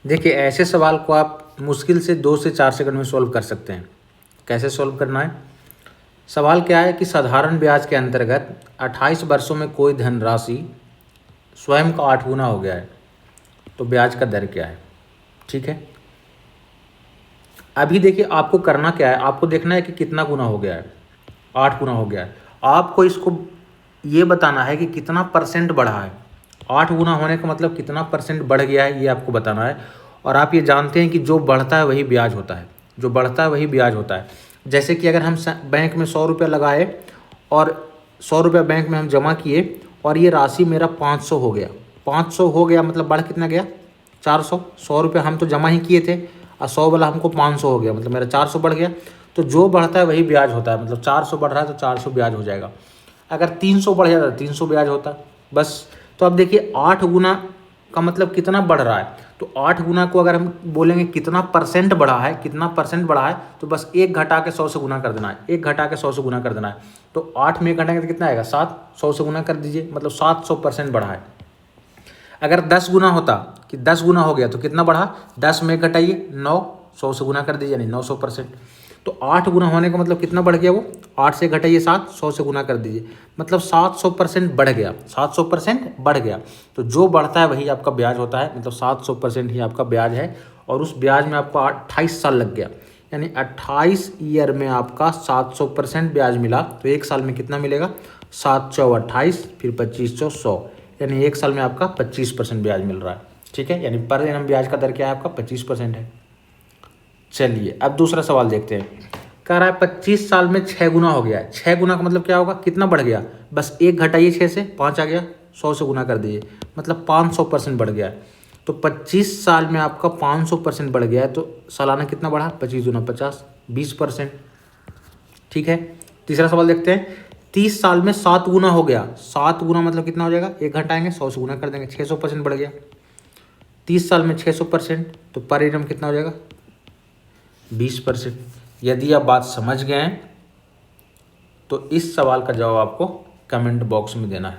देखिए ऐसे सवाल को आप मुश्किल से 2 से 4 सेकंड में सॉल्व कर सकते हैं। कैसे सॉल्व करना है? सवाल क्या है कि साधारण ब्याज के अंतर्गत 28 वर्षों में कोई धनराशि स्वयं का 8 गुना हो गया है, तो ब्याज का दर क्या है? ठीक है, अभी देखिए आपको करना क्या है, आपको देखना है कि कितना गुना हो गया है। 8 गुना हो गया है। आपको इसको ये बताना है कि कितना परसेंट बढ़ा है। 8 गुना होने का मतलब कितना परसेंट बढ़ गया है, ये आपको बताना है। और आप ये जानते हैं कि जो बढ़ता है वही ब्याज होता है, जो बढ़ता है वही ब्याज होता है। जैसे कि अगर हम बैंक में 100 रुपये लगाए और 100 रुपये बैंक में हम जमा किए और ये राशि मेरा 500 हो गया। 500 हो गया मतलब बढ़ कितना गया? 400। 100 रुपये हम तो जमा ही किए थे और 100 वाला हमको 500 हो गया, मतलब मेरा 400 बढ़ गया। तो जो बढ़ता है वही ब्याज होता है, मतलब 400 बढ़ रहा है तो 400 ब्याज हो जाएगा। अगर 300 बढ़ जाता है 300 ब्याज होता बस। तो अब देखिए 8 गुना का मतलब कितना बढ़ रहा है, तो 8 गुना को अगर हम बोलेंगे कितना परसेंट बढ़ा है, कितना परसेंट बढ़ा है, तो बस 1 घटा के 100 से गुना कर देना है। 1 घटा के 100 से गुना कर देना है। तो 8 में 1 घटाएंगे तो कितना आएगा? 7। 100 से गुना कर दीजिए, मतलब 700% बढ़ा है। अगर 10 गुना होता कि 10 गुना हो गया तो कितना बढ़ा? 10 में 1 घटाइए 9, 100 से गुना कर दीजिए, यानी 900%। तो 8 गुना होने का मतलब कितना बढ़ गया वो? 8 से घटाइए 7, 100 से गुना कर दीजिए, मतलब 700% बढ़ गया। 700% बढ़ गया। तो जो बढ़ता है वही आपका ब्याज होता है, मतलब 700% ही आपका ब्याज है। और उस ब्याज में आपको 28 साल लग गया, यानी 28 ईयर में आपका 700% ब्याज मिला। तो 1 साल में कितना मिलेगा? 7 चौ 28, फिर 25 चौ 100, यानी 1 साल में आपका 25% ब्याज मिल रहा है। ठीक है, यानी पर एनम ब्याज का दर क्या है आपका? 25% है। चलिए अब दूसरा सवाल देखते हैं। कह रहा है 25 साल में 6 गुना हो गया है। 6 गुना का मतलब क्या होगा? कितना बढ़ गया? बस 1 घटाइए 6 से, 5 आ गया, 100 से गुना कर दीजिए, मतलब 500% बढ़ गया है। तो 25 साल में आपका 500% बढ़ गया है, तो सालाना कितना बढ़ा? 25 गुना 50, 20%। ठीक है, तीसरा सवाल देखते हैं। 30 साल में 7 गुना हो गया। 7 गुना मतलब कितना हो जाएगा? 1 घटाएंगे 100 से गुना कर देंगे, 600% बढ़ गया। 30 साल में 600%, तो पर एनम कितना हो जाएगा? 20%। यदि आप बात समझ गए हैं तो इस सवाल का जवाब आपको कमेंट बॉक्स में देना है।